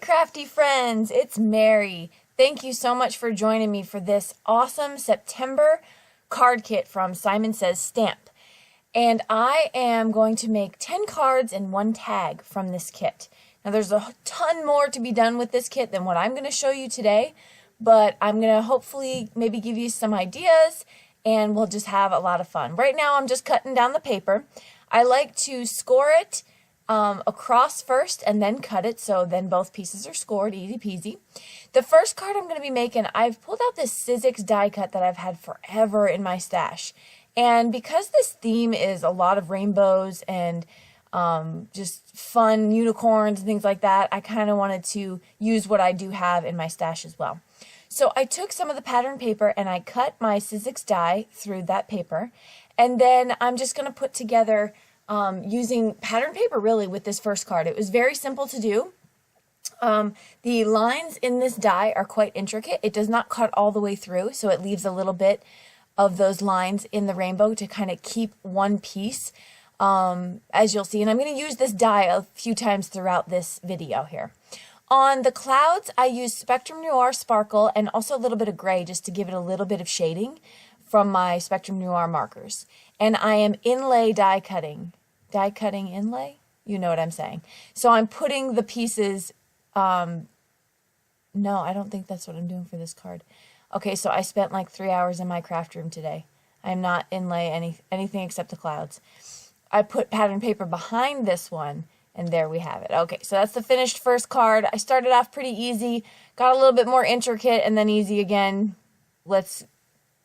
crafty friends, it's Mary. Thank you so much for joining me for this awesome September card kit from Simon Says Stamp. And I am going to make 10 cards and 1 tag from this kit. Now there's a ton more to be done with this kit than what I'm going to show you today, but I'm going to hopefully maybe give you some ideas and we'll just have a lot of fun. Right now I'm just cutting down the paper. I like to score it across first and then cut it, so then both pieces are scored, easy peasy. The first card I'm going to be making, I've pulled out this Sizzix die cut that I've had forever in my stash. And because this theme is a lot of rainbows and just fun unicorns and things like that, I kind of wanted to use what I do have in my stash as well. So I took some of the pattern paper and I cut my Sizzix die through that paper. And then I'm just going to put together using pattern paper really with this first card. It was very simple to do. The lines in this die are quite intricate. It does not cut all the way through, so it leaves a little bit of those lines in the rainbow to kind of keep one piece, as you'll see. And I'm going to use this die a few times throughout this video here. On the clouds, I used Spectrum Noir Sparkle and also a little bit of gray just to give it a little bit of shading from my Spectrum Noir markers. And I am inlay die cutting. Die cutting inlay? You know what I'm saying. So I'm putting the pieces, no, I don't think that's what I'm doing for this card. Okay, so I spent like 3 hours in my craft room today. I'm not inlay anything except the clouds. I put pattern paper behind this one, and there we have it. Okay, so that's the finished first card. I started off pretty easy, got a little bit more intricate, and then easy again. Let's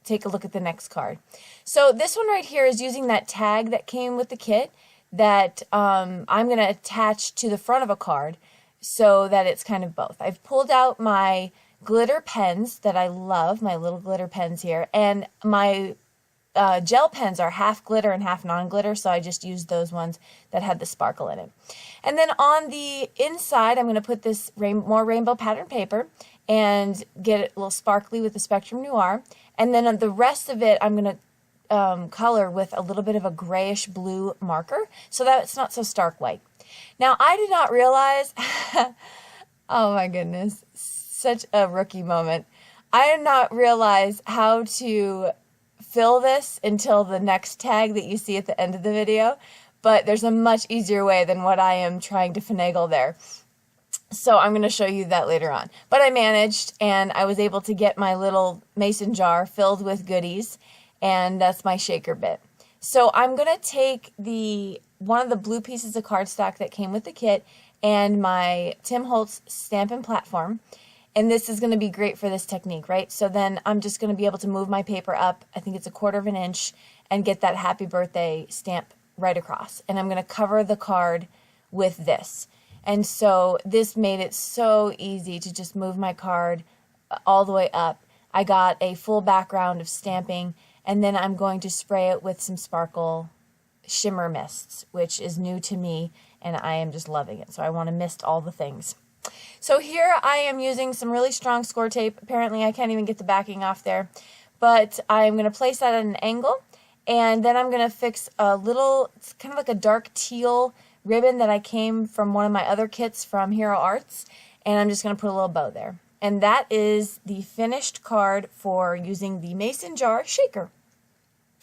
take a look at the next card. So this one right here is using that tag that came with the kit that I'm going to attach to the front of a card so that it's kind of both. I've pulled out my glitter pens that I love, my little glitter pens here, and my gel pens are half glitter and half non-glitter, so I just used those ones that had the sparkle in it. And then on the inside, I'm going to put this more rainbow pattern paper and get it a little sparkly with the Spectrum Noir. And then on the rest of it, I'm going to color with a little bit of a grayish blue marker so that it's not so stark white. Now, I did not realize, oh my goodness, such a rookie moment. I did not realize how to fill this until the next tag that you see at the end of the video, but there's a much easier way than what I am trying to finagle there. So I'm going to show you that later on. But I managed, and I was able to get my little mason jar filled with goodies, and that's my shaker bit. So I'm going to take one of the blue pieces of cardstock that came with the kit and my Tim Holtz Stampin' Platform, and this is going to be great for this technique, right? So then I'm just going to be able to move my paper up, I think it's 1/4 of an inch, and get that happy birthday stamp right across. And I'm going to cover the card with this. And so this made it so easy to just move my card all the way up. I got a full background of stamping, and then I'm going to spray it with some sparkle shimmer mists, which is new to me, and I am just loving it. So I want to mist all the things. So here I am using some really strong score tape. Apparently I can't even get the backing off there, but I'm going to place that at an angle, and then I'm going to fix a little, it's kind of like a dark teal ribbon that I came from one of my other kits from Hero Arts, and I'm just going to put a little bow there. And that is the finished card for using the mason jar shaker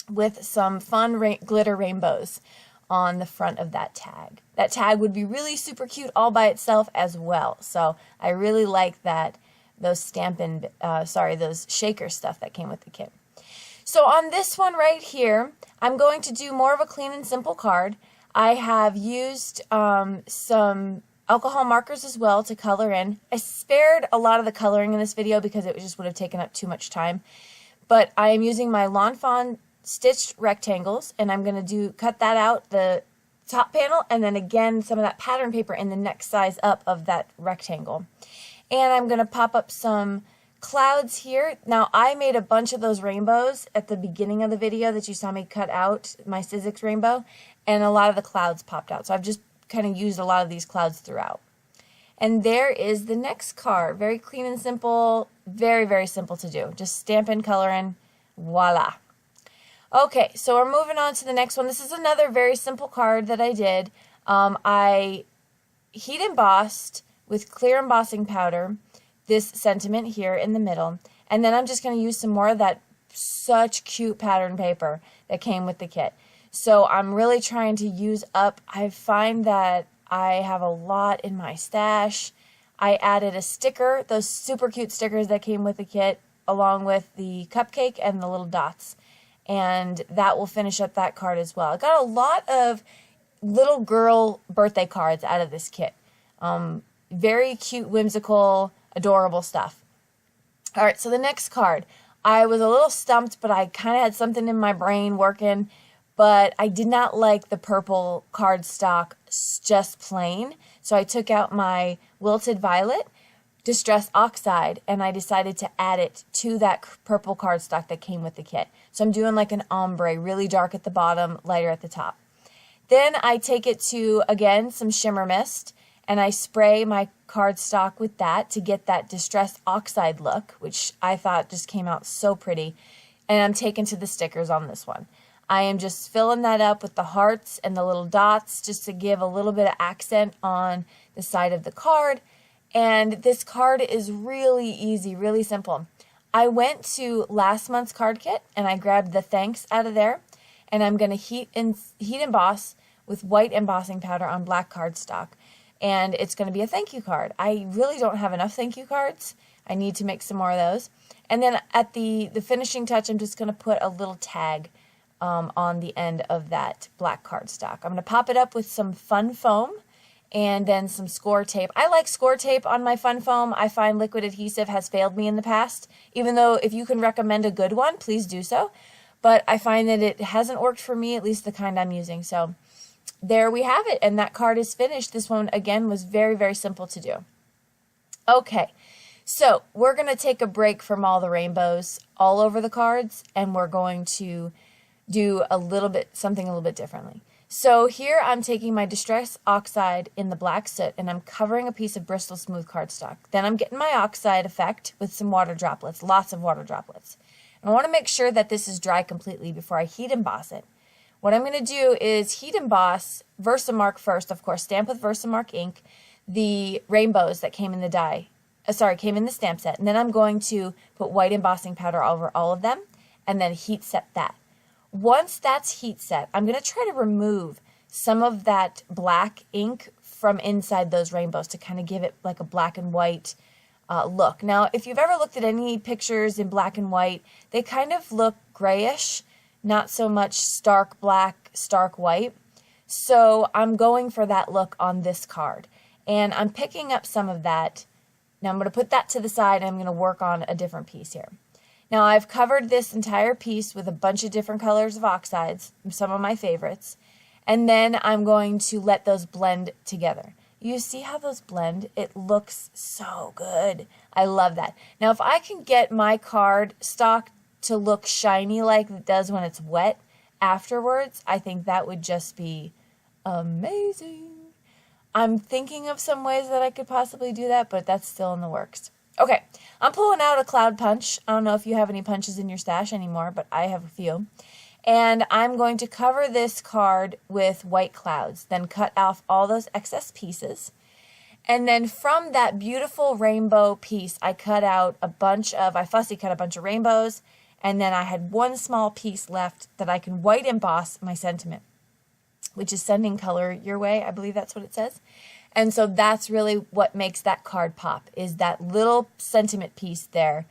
with some fun glitter rainbows on the front of that tag. That tag would be really super cute all by itself as well. So I really like that, those those shaker stuff that came with the kit. So on this one right here, I'm going to do more of a clean and simple card. I have used some alcohol markers as well to color in. I spared a lot of the coloring in this video because it just would have taken up too much time. But I am using my Lawn Fawn stitched rectangles, and I'm going to cut that out, the top panel, and then again some of that pattern paper in the next size up of that rectangle. And I'm going to pop up some clouds here. Now I made a bunch of those rainbows at the beginning of the video that you saw me cut out, my Sizzix rainbow, and a lot of the clouds popped out. So I've just kind of used a lot of these clouds throughout. And there is the next card. Very clean and simple, very, very simple to do. Just stamp and color in, voila. Okay, so we're moving on to the next one. This is another very simple card that I did. I heat embossed with clear embossing powder, this sentiment here in the middle, and then I'm just going to use some more of that such cute pattern paper that came with the kit. So I'm really trying to use up, I find that I have a lot in my stash. I added a sticker, those super cute stickers that came with the kit, along with the cupcake and the little dots. And that will finish up that card as well. I got a lot of little girl birthday cards out of this kit. Very cute, whimsical, adorable stuff. All right, so the next card. I was a little stumped, but I kind of had something in my brain working, but I did not like the purple cardstock just plain. So I took out my Wilted Violet Distress Oxide, and I decided to add it to that purple cardstock that came with the kit. So I'm doing like an ombre, really dark at the bottom, lighter at the top. Then I take it to, again, some shimmer mist, and I spray my cardstock with that to get that Distress Oxide look, which I thought just came out so pretty. And I'm taking to the stickers on this one. I am just filling that up with the hearts and the little dots just to give a little bit of accent on the side of the card. And this card is really easy, really simple. I went to last month's card kit and I grabbed the thanks out of there, and I'm going to heat emboss with white embossing powder on black cardstock. And it's going to be a thank you card. I really don't have enough thank you cards. I need to make some more of those. And then at the finishing touch, I'm just going to put a little tag on the end of that black cardstock. I'm going to pop it up with some fun foam and then some score tape. I like score tape on my fun foam. I find liquid adhesive has failed me in the past, even though if you can recommend a good one, please do so. But I find that it hasn't worked for me, at least the kind I'm using. So there we have it, and that card is finished. This one, again, was very, very simple to do. Okay, so we're going to take a break from all the rainbows all over the cards, and we're going to do something a little bit differently. So here I'm taking my Distress Oxide in the black soot, and I'm covering a piece of Bristol smooth cardstock. Then I'm getting my Oxide effect with some water droplets, lots of water droplets. And I want to make sure that this is dry completely before I heat emboss it. What I'm going to do is heat emboss Versamark first, of course, stamp with Versamark ink, the rainbows that came in came in the stamp set. And then I'm going to put white embossing powder over all of them and then heat set that. Once that's heat set, I'm going to try to remove some of that black ink from inside those rainbows to kind of give it like a black and white look. Now, if you've ever looked at any pictures in black and white, they kind of look grayish, not so much stark black, stark white. So I'm going for that look on this card. And I'm picking up some of that. Now I'm going to put that to the side and I'm going to work on a different piece here. Now I've covered this entire piece with a bunch of different colors of oxides, some of my favorites. And then I'm going to let those blend together. You see how those blend? It looks so good. I love that. Now if I can get my card stock to look shiny like it does when it's wet afterwards, I think that would just be amazing. I'm thinking of some ways that I could possibly do that, but that's still in the works. Okay, I'm pulling out a cloud punch. I don't know if you have any punches in your stash anymore, but I have a few. And I'm going to cover this card with white clouds, then cut off all those excess pieces. And then from that beautiful rainbow piece, I fussy cut a bunch of rainbows, and then I had one small piece left that I can white emboss my sentiment, which is sending color your way. I believe that's what it says. And so that's really what makes that card pop, is that little sentiment piece there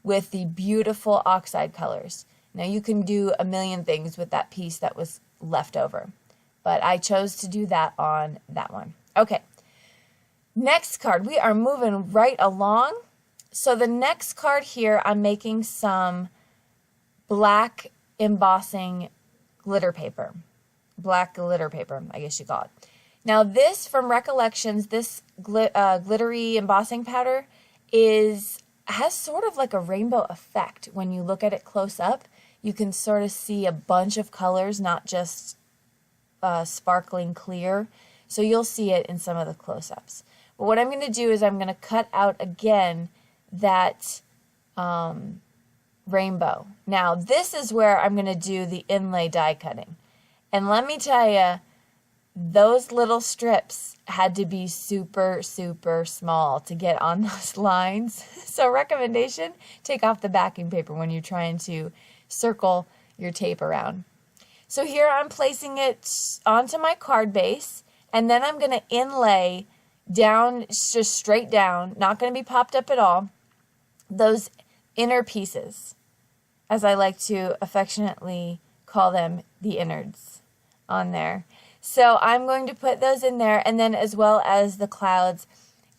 with the beautiful oxide colors. Now you can do a million things with that piece that was left over, but I chose to do that on that one. Okay, next card. We are moving right along. So the next card here, I'm making some black embossing glitter paper. Black glitter paper, I guess you call it. Now this from Recollections, this glittery embossing powder has sort of like a rainbow effect. When you look at it close up, you can sort of see a bunch of colors, not just sparkling clear. So you'll see it in some of the close-ups. But what I'm going to do is I'm going to cut out again that rainbow. Now this is where I'm going to do the inlay die cutting. And let me tell you, those little strips had to be super, super small to get on those lines. So recommendation, take off the backing paper when you're trying to circle your tape around. So here I'm placing it onto my card base, and then I'm going to inlay down, just straight down, not going to be popped up at all, those inner pieces, as I like to affectionately call them, the innards on there. So I'm going to put those in there, and then as well as the clouds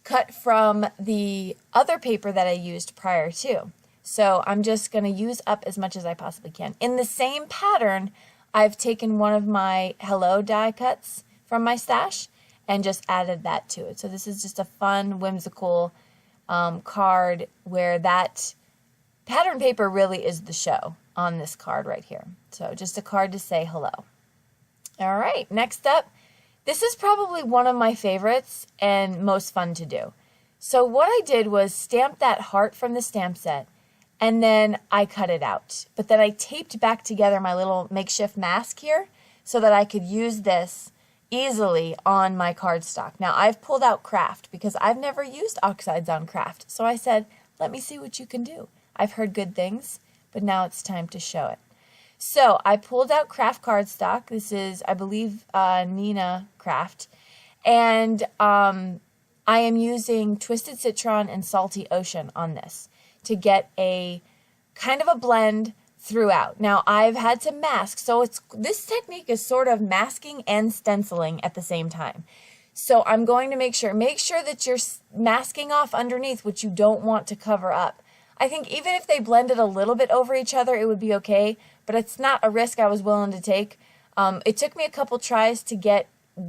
cut from the other paper that I used prior to. So I'm just going to use up as much as I possibly can. In the same pattern, I've taken one of my Hello die cuts from my stash and just added that to it. So this is just a fun, whimsical card where that pattern paper really is the show on this card right here. So just a card to say hello. All right, next up, this is probably one of my favorites and most fun to do. So what I did was stamp that heart from the stamp set, and then I cut it out. But then I taped back together my little makeshift mask here so that I could use this easily on my cardstock. Now I've pulled out craft because I've never used oxides on craft. So I said, let me see what you can do. I've heard good things, but now it's time to show it. So I pulled out craft cardstock. This is, I believe, Nina Craft. And I am using Twisted Citron and Salty Ocean on this to get a kind of a blend throughout. Now I've had to mask, so this technique is sort of masking and stenciling at the same time. So I'm going to make sure that you're masking off underneath what you don't want to cover up. I think even if they blended a little bit over each other, it would be okay, but it's not a risk I was willing to take. It took me a couple tries to get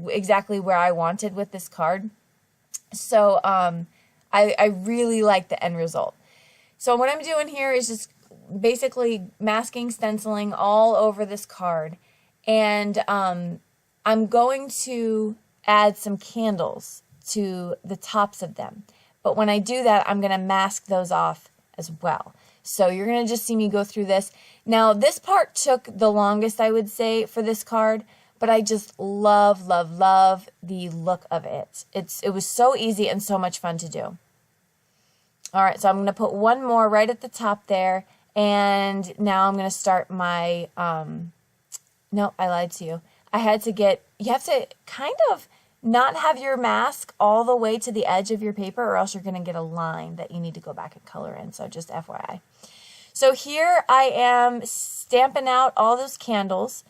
exactly where I wanted with this card. So I really like the end result. So what I'm doing here is just basically masking, stenciling all over this card. And I'm going to add some candles to the tops of them. But when I do that, I'm going to mask those off as well. So you're going to just see me go through this. Now, this part took the longest, I would say, for this card, but I just love, love, love the look of it. It was so easy and so much fun to do. All right, so I'm going to put one more right at the top there, and now I'm going to start my, no, I lied to you. You have to kind of not have your mask all the way to the edge of your paper, or else you're going to get a line that you need to go back and color in, so just FYI. So here I am stamping out all those candles,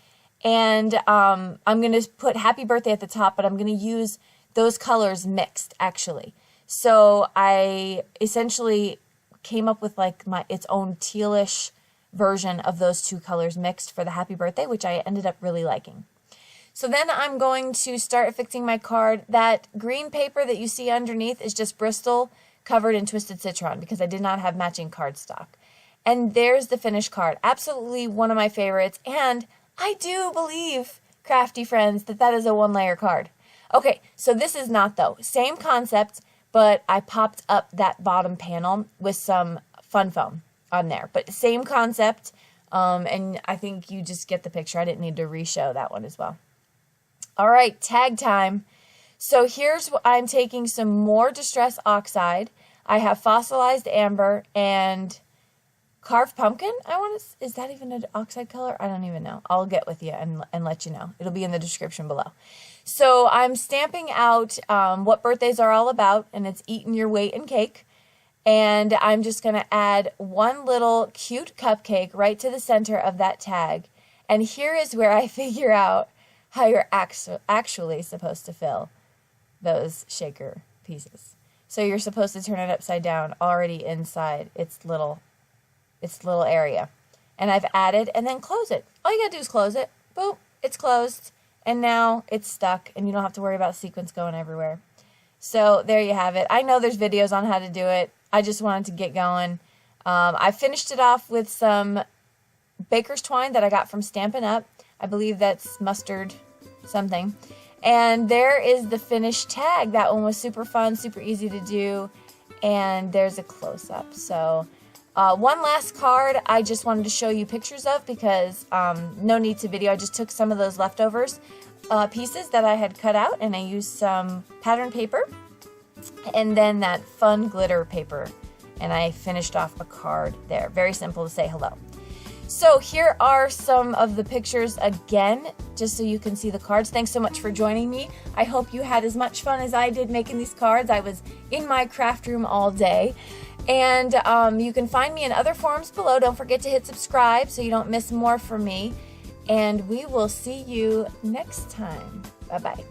and I'm going to put Happy Birthday at the top, but I'm going to use those colors mixed, actually. So I essentially came up with like its own tealish version of those two colors mixed for the Happy Birthday, which I ended up really liking. So then I'm going to start affixing my card. That green paper that you see underneath is just Bristol covered in Twisted Citron because I did not have matching cardstock. And there's the finished card. Absolutely one of my favorites. And I do believe, crafty friends, that is a one-layer card. Okay, so this is not though. Same concept, but I popped up that bottom panel with some fun foam on there. But same concept, and I think you just get the picture. I didn't need to re-show that one as well. All right, tag time. So here's what I'm taking some more Distress Oxide. I have Fossilized Amber and Carved Pumpkin. Is that even an oxide color? I don't even know. I'll get with you and let you know. It'll be in the description below. So I'm stamping out what birthdays are all about, and it's eating your weight in cake. And I'm just going to add one little cute cupcake right to the center of that tag. And here is where I figure out how you're actually supposed to fill those shaker pieces. So you're supposed to turn it upside down already inside its little area. And I've added, and then close it. All you gotta do is close it. Boom, it's closed. And now it's stuck, and you don't have to worry about sequins going everywhere. So there you have it. I know there's videos on how to do it. I just wanted to get going. I finished it off with some baker's twine that I got from Stampin' Up. I believe that's mustard something. And there is the finished tag. That one was super fun, super easy to do. And there's a close-up. So one last card I just wanted to show you pictures of because no need to video. I just took some of those leftovers pieces that I had cut out, and I used some pattern paper and then that fun glitter paper, and I finished off a card there. Very simple to say hello. So here are some of the pictures again, just so you can see the cards. Thanks so much for joining me. I hope you had as much fun as I did making these cards. I was in my craft room all day. And you can find me in other forums below. Don't forget to hit subscribe so you don't miss more from me. And we will see you next time. Bye-bye.